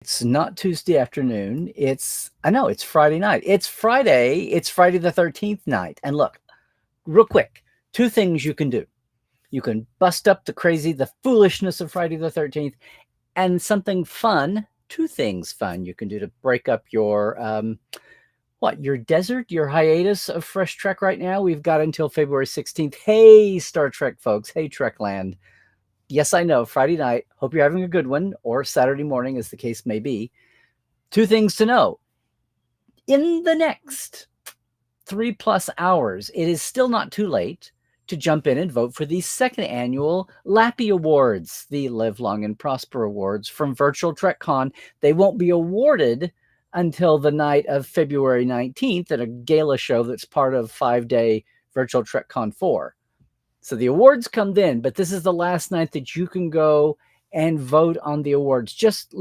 It's not Tuesday afternoon. I know it's Friday night. It's Friday. It's Friday the 13th night. And look, real quick, two things you can do. You can bust up the foolishness of Friday the 13th, and something fun, two things fun you can do to break up your desert, your hiatus of Fresh Trek right now. We've got until February 16th. Hey, Star Trek folks. Hey, Trekland. Yes, I know, Friday night. Hope you're having a good one, or Saturday morning, as the case may be. Two things to know. In the next 3+ hours, it is still not too late to jump in and vote for the second annual Lappy Awards, the Live Long and Prosper Awards from Virtual TrekCon. They won't be awarded until the night of February 19th at a gala show that's part of 5-day Virtual TrekCon 4. So the awards come then, but this is the last night that you can go and vote on the awards. Just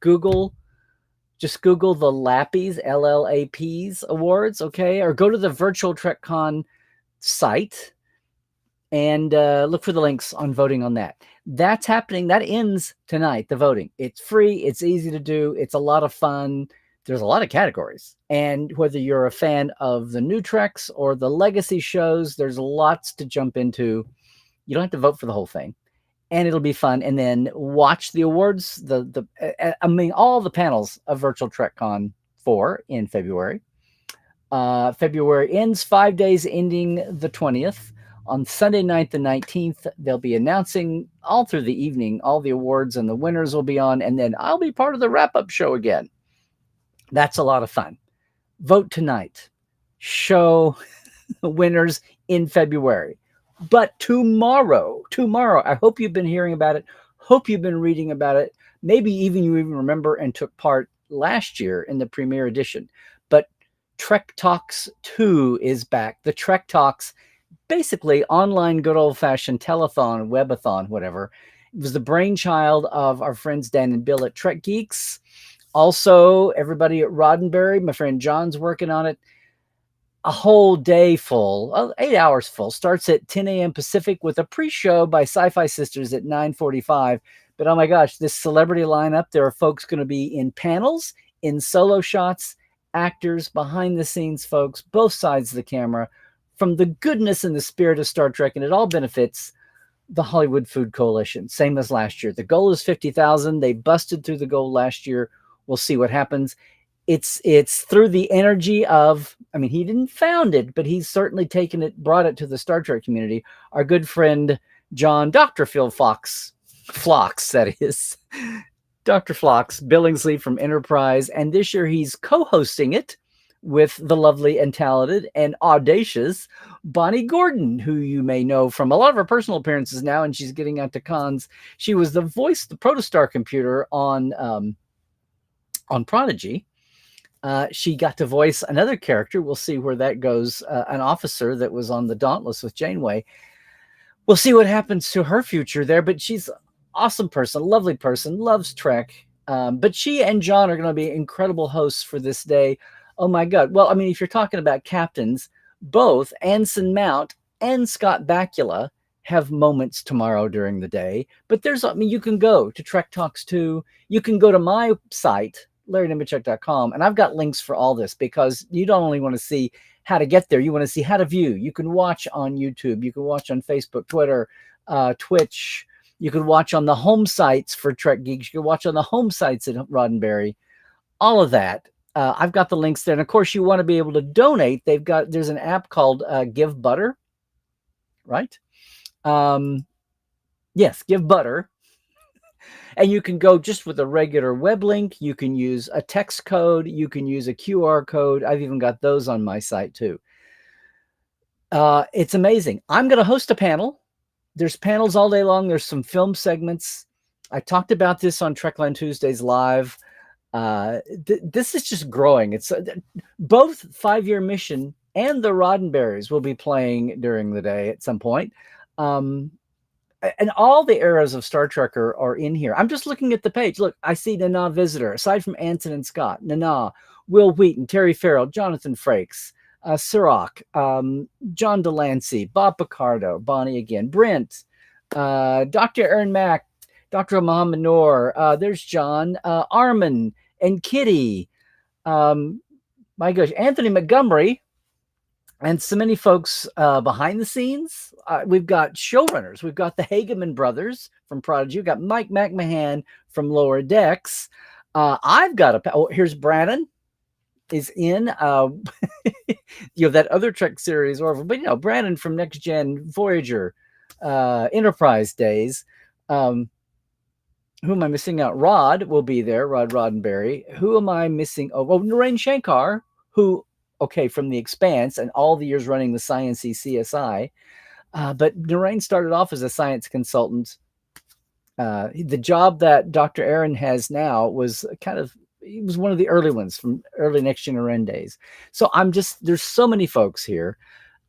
Google the Lappies, LLAPs awards, okay? Or go to the Virtual TrekCon site and look for the links on voting on that. That's happening. That ends tonight, the voting. It's free. It's easy to do. It's a lot of fun. There's a lot of categories. And whether you're a fan of the new Treks or the legacy shows, there's lots to jump into. You don't have to vote for the whole thing. And it'll be fun. And then watch the awards, all the panels of Virtual TrekCon 4 in February. February ends 5 days, ending the 20th. On Sunday night, the 19th, they'll be announcing all through the evening all the awards, and the winners will be on. And then I'll be part of the wrap-up show again. That's a lot of fun. Vote tonight. Show winners in February. But tomorrow, I hope you've been hearing about it. Hope you've been reading about it. Maybe even you even remember and took part last year in the premiere edition. But Trek Talks 2 is back. The Trek Talks, basically online good old-fashioned telethon, webathon, whatever. It was the brainchild of our friends Dan and Bill at Trek Geeks. Also, everybody at Roddenberry, my friend John's working on it. A whole day full, 8 hours full. Starts at 10 a.m. Pacific with a pre-show by Sci-Fi Sisters at 9:45. But oh my gosh, this celebrity lineup, there are folks going to be in panels, in solo shots, actors, behind-the-scenes folks, both sides of the camera, from the goodness and the spirit of Star Trek, and it all benefits the Hollywood Food Coalition, same as last year. The goal is 50,000. They busted through the goal last year. We'll see what happens. It's through the energy of, he didn't found it, but he's certainly taken it, brought it to the Star Trek community. Our good friend, John, Dr. Phil Phlox, that is, Dr. Phlox, Billingsley from Enterprise. And this year he's co-hosting it with the lovely and talented and audacious Bonnie Gordon, who you may know from a lot of her personal appearances now, and she's getting out to cons. She was the voice, the Protostar computer on Prodigy. She got to voice another character. We'll see where that goes. An officer that was on the Dauntless with Janeway. We'll see what happens to her future there, but she's an awesome person, lovely person, loves Trek. But she and John are going to be incredible hosts for this day. Oh my God. Well, if you're talking about captains, both Anson Mount and Scott Bakula have moments tomorrow during the day. But you can go to Trek Talks 2. You can go to my site, LarryNemichuk.com, and I've got links for all this, because you don't only want to see how to get there, you want to see how to view. You can watch on YouTube. You can watch on Facebook, Twitter, Twitch. You can watch on the home sites for Trek Geeks. You can watch on the home sites at Roddenberry. All of that. I've got the links there. And of course, you want to be able to donate. There's an app called Give Butter, right? Yes, Give Butter. And you can go just with a regular web link. You can use a text code. You can use a QR code. I've even got those on my site too. It's amazing. I'm going to host a panel. There's panels all day long. There's some film segments. I talked about this on Trekland Tuesdays Live. This is just growing. It's both 5-Year Mission and the Roddenberrys will be playing during the day at some point. And all the eras of Star Trek are in here. I'm just looking at the page. Look, I see Nana Visitor. Aside from Anson and Scott, Nana, Will Wheaton, Terry Farrell, Jonathan Frakes, Sirach, John Delancey, Bob Picardo, Bonnie again, Brent, Dr. Aaron Mack, Dr. Muhammad Noor. There's John, Armin, and Kitty. My gosh, Anthony Montgomery, and so many folks behind the scenes. We've got showrunners. We've got the Hageman brothers from Prodigy. We've got Mike McMahon from Lower Decks. I've got here's Brandon is in, that other Trek series, but Brandon from Next Gen, Voyager, Enterprise days. Who am I missing out? Rod will be there, Rod Roddenberry. Who am I missing? Narain Shankar, who, from The Expanse and all the years running the Science-y CSI. But Narain started off as a science consultant. The job that Dr. Aaron has now was he was one of the early ones from early Next Gen days. So there's so many folks here.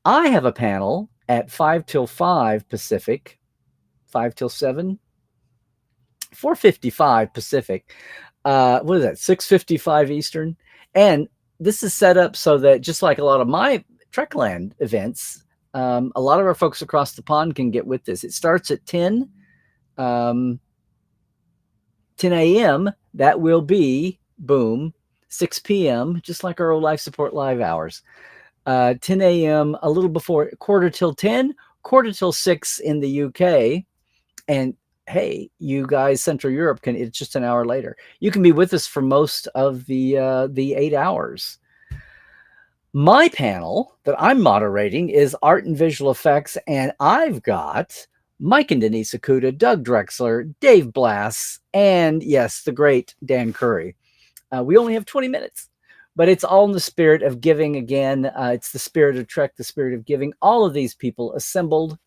I have a panel at 5 till 5 Pacific, 5 till 7, 4:55 Pacific. What is that? 6:55 Eastern. And this is set up so that, just like a lot of my Trekland events, a lot of our folks across the pond can get with this. It starts at 10 a.m. That will be, boom, 6 p.m., just like our old Life Support Live hours. 10 a.m., a little before, quarter till 10, quarter till 6 in the UK. And hey, you guys, Central Europe, it's just an hour later. You can be with us for most of the 8 hours. My panel that I'm moderating is art and visual effects, and I've got Mike and Denise Akuta, Doug Drexler, Dave Blass, and yes, the great Dan Curry. We only have 20 minutes, but it's all in the spirit of giving again. It's the spirit of Trek, the spirit of giving. All of these people assembled.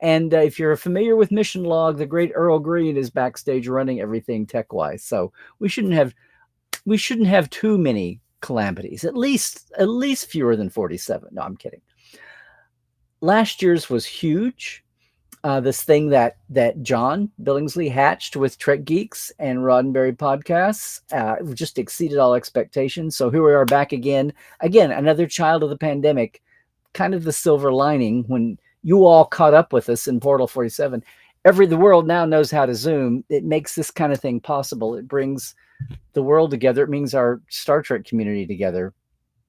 And if you're familiar with Mission Log, the great Earl Green is backstage running everything tech-wise. So we shouldn't have too many calamities. At least fewer than 47. No, I'm kidding. Last year's was huge. This thing that John Billingsley hatched with Trek Geeks and Roddenberry podcasts just exceeded all expectations. So here we are back again. Again, another child of the pandemic. Kind of the silver lining when you all caught up with us in Portal 47. The world now knows how to Zoom. It makes this kind of thing possible. It brings the world together. It brings our Star Trek community together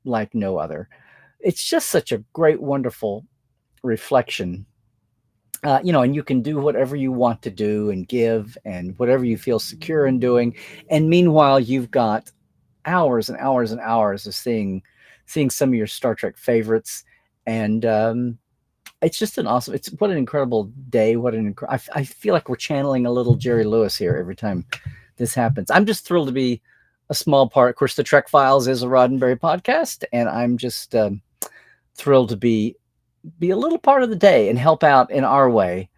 like no other. It's just such a great, wonderful reflection. And you can do whatever you want to do and give and whatever you feel secure in doing. And meanwhile, you've got hours and hours and hours of seeing some of your Star Trek favorites. And it's just what an incredible day. I feel like we're channeling a little Jerry Lewis here every time this happens. I'm just thrilled to be a small part. Of course, the Trek Files is a Roddenberry podcast, and I'm just thrilled to be a little part of the day and help out in our way.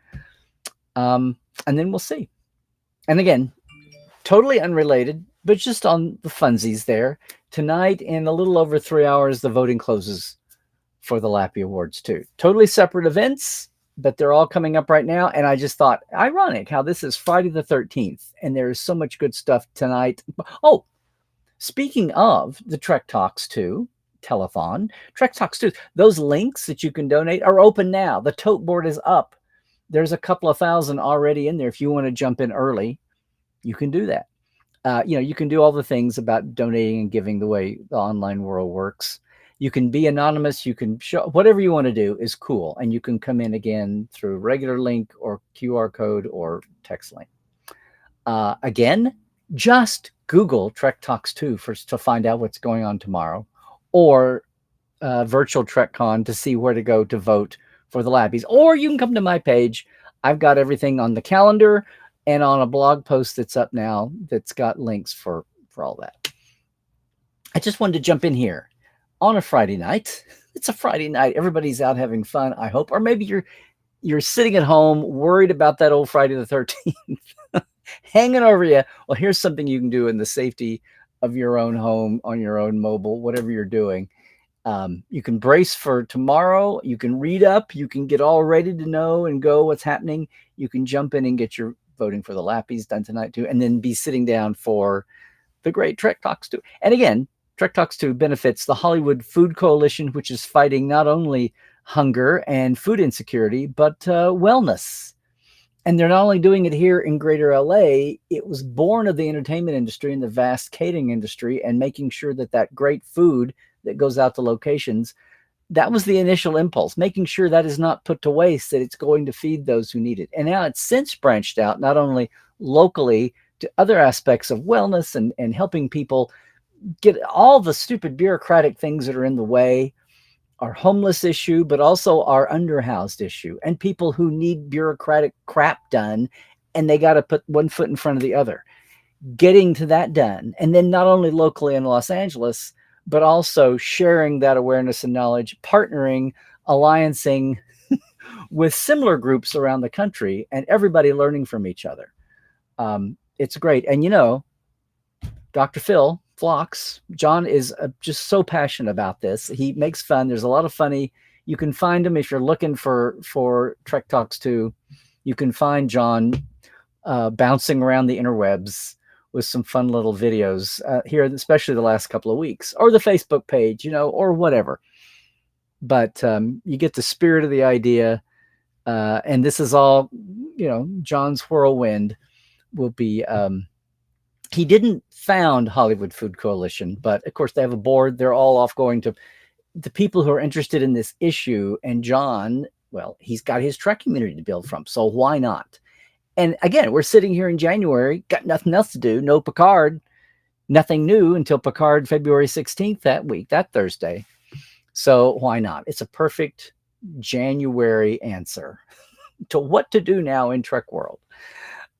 And then we'll see. And again, totally unrelated, but just on the funsies there. Tonight, in a little over 3 hours, the voting closes for the Lappy Awards too. Totally separate events, but they're all coming up right now. And I just thought, ironic how this is Friday the 13th, and there is so much good stuff tonight. Oh, speaking of the Trek Talks 2 telethon, Trek Talks 2, those links that you can donate are open now. The tote board is up. There's a couple of thousand already in there. If you want to jump in early, you can do that. You can do all the things about donating and giving the way the online world works. You can be anonymous. You can show whatever you want to do is cool. And you can come in again through regular link or QR code or text link. Again, just Google Trek Talks 2 to find out what's going on tomorrow, or virtual TrekCon to see where to go to vote for the Lappies. Or you can come to my page. I've got everything on the calendar and on a blog post that's up now that's got links for all that. I just wanted to jump in here on a Friday night. It's a Friday night. Everybody's out having fun, I hope. Or maybe you're sitting at home worried about that old Friday the 13th hanging over you. Well, here's something you can do in the safety of your own home, on your own mobile, whatever you're doing. You can brace for tomorrow. You can read up. You can get all ready to know and go what's happening. You can jump in and get your voting for the Lappies done tonight too, and then be sitting down for the great Trek Talks 2. And again, Trek Talks 2 benefits the Hollywood Food Coalition, which is fighting not only hunger and food insecurity, but wellness. And they're not only doing it here in greater LA, it was born of the entertainment industry and the vast catering industry, and making sure that that great food that goes out to locations, that was the initial impulse, making sure that is not put to waste, that it's going to feed those who need it. And now it's since branched out, not only locally to other aspects of wellness and helping people get all the stupid bureaucratic things that are in the way, our homeless issue, but also our underhoused issue, and people who need bureaucratic crap done, and they got to put one foot in front of the other, getting to that done. And then not only locally in Los Angeles, but also sharing that awareness and knowledge, partnering, alliancing with similar groups around the country, and everybody learning from each other. It's great. And, you know, Dr. Phil Phlox, John is just so passionate about this. He makes fun. There's a lot of funny. You can find him if you're looking for Trek Talks 2. You can find John bouncing around the interwebs with some fun little videos here, especially the last couple of weeks, or the Facebook page, you know, or whatever. But you get the spirit of the idea. And this is all, you know, John's whirlwind will be, he didn't found Hollywood Food Coalition, but of course they have a board. They're all off going to the people who are interested in this issue. And John, well, he's got his Trek community to build from, so why not? And again, we're sitting here in January, got nothing else to do. No Picard, nothing new until Picard February 16th that week, that Thursday. So why not? It's a perfect January answer to what to do now in Trek world.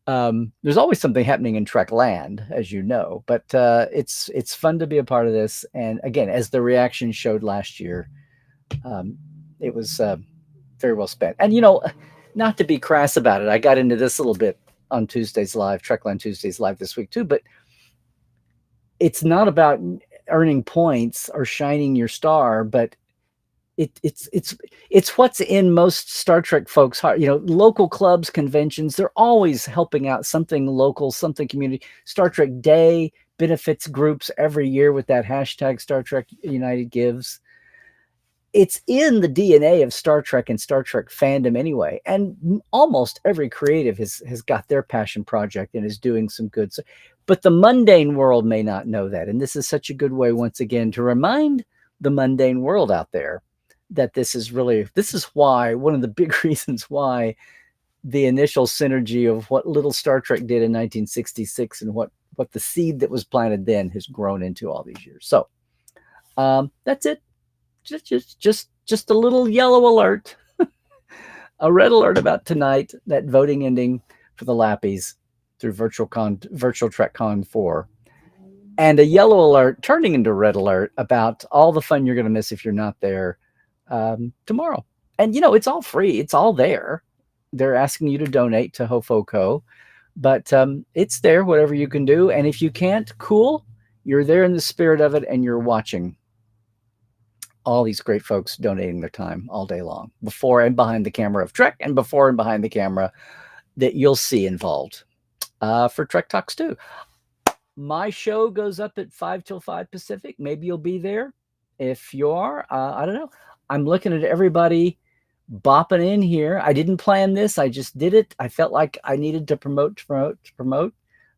There's always something happening in Trek land, as you know, but it's fun to be a part of this. And again, as the reaction showed last year, it was very well spent. And, you know, not to be crass about it, I got into this a little bit on Tuesdays Live, Trekland Tuesdays Live this week too, but it's not about earning points or shining your star, but it's what's in most Star Trek folks' heart. You know, local clubs, conventions, they're always helping out something local, something community. Star Trek Day benefits groups every year with that hashtag Star Trek United Gives. It's in the DNA of Star Trek and Star Trek fandom anyway. And almost every creative has got their passion project and is doing some good. But the mundane world may not know that. And this is such a good way, once again, to remind the mundane world out there that this is why, one of the big reasons why the initial synergy of what little Star Trek did in 1966 and what the seed that was planted then has grown into all these years. So that's it. Just a little yellow alert, a red alert about tonight, that voting ending for the Lappies through Virtual TrekCon 4. And a yellow alert turning into red alert about all the fun you're going to miss if you're not there tomorrow. And, you know, it's all free. It's all there. They're asking you to donate to HoFoCo, but it's there, whatever you can do. And if you can't, cool. You're there in the spirit of it, and you're watching all these great folks donating their time all day long, before and behind the camera of Trek, and before and behind the camera that you'll see involved for Trek Talks 2. My show goes up at 5 till 5 Pacific. Maybe you'll be there. If you are, I don't know. I'm looking at everybody bopping in here. I didn't plan this. I just did it. I felt like I needed to promote.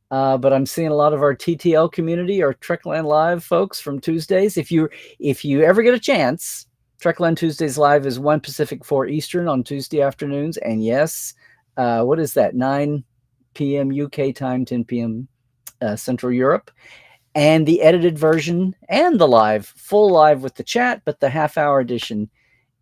But I'm seeing a lot of our TTL community, our Trekland Live folks from Tuesdays. If you ever get a chance, Trekland Tuesdays Live is 1 Pacific, 4 Eastern on Tuesday afternoons. And yes, what is that? 9 p.m. UK time, 10 p.m. Central Europe. And the edited version and the live, full live with the chat, but the half-hour edition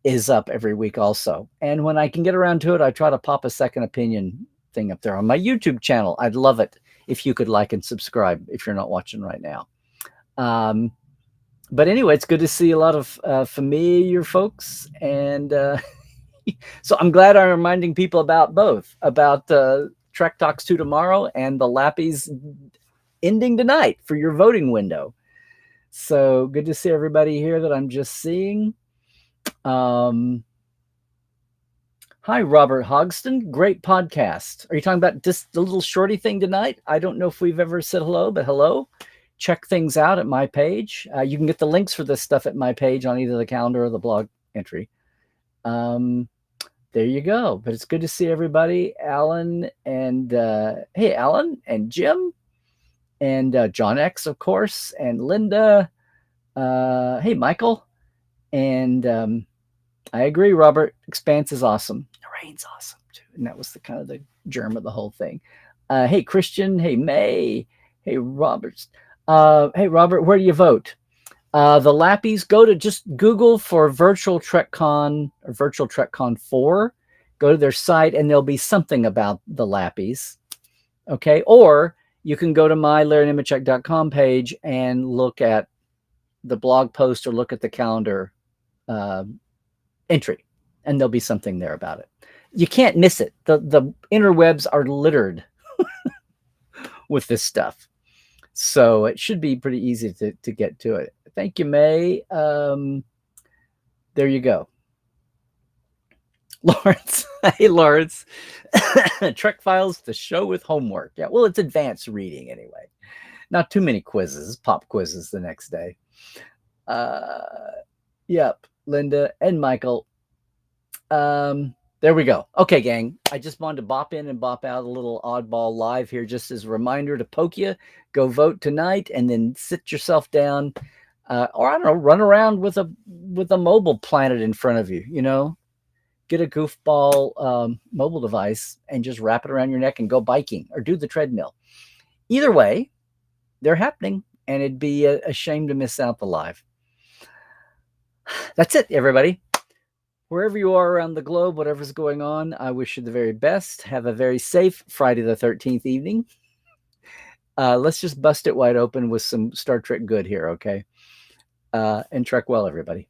is up every week also. And when I can get around to it, I try to pop a second opinion thing up there on my YouTube channel. I'd love it if you could like and subscribe if you're not watching right now. But anyway, it's good to see a lot of familiar folks. And so I'm glad I'm reminding people about both, about Trek Talks 2 tomorrow and the Lappies ending tonight for your voting window. So good to see everybody here that I'm just seeing. Hi, Robert Hogston. Great podcast. Are you talking about just the little shorty thing tonight? I don't know if we've ever said hello, but hello. Check things out at my page. You can get the links for this stuff at my page on either the calendar or the blog entry. There you go. But it's good to see everybody. Alan and hey, Alan and Jim and John X, of course, and Linda. Hey, Michael. And I agree, Robert. Expanse is awesome. Lorraine's awesome too. And that was the kind of the germ of the whole thing. Hey, Christian. Hey, May. Hey, Robert. Hey, Robert, where do you vote? The Lappies, go to just Google for Virtual TrekCon or Virtual TrekCon 4. Go to their site and there'll be something about the Lappies. Okay. Or you can go to my LarryNemechek.com page and look at the blog post or look at the calendar entry, and there'll be something there about it. You can't miss it. The interwebs are littered with this stuff. So it should be pretty easy to get to it. Thank you, May. There you go. Lawrence. Hey, Lawrence. Trek Files, the show with homework. Yeah, well, it's advanced reading anyway. Not too many quizzes, pop quizzes the next day. Yep, Linda and Michael. There we go. Okay, gang. I just wanted to bop in and bop out a little oddball live here just as a reminder to poke you. Go vote tonight and then sit yourself down. Or I don't know, run around with a mobile planet in front of you, you know. Get a goofball mobile device and just wrap it around your neck and go biking or do the treadmill. Either way, they're happening, and it'd be a shame to miss out the live. That's it, everybody. Wherever you are around the globe, whatever's going on, I wish you the very best. Have a very safe Friday the 13th evening. Let's just bust it wide open with some Star Trek good here, okay? And trek well, everybody.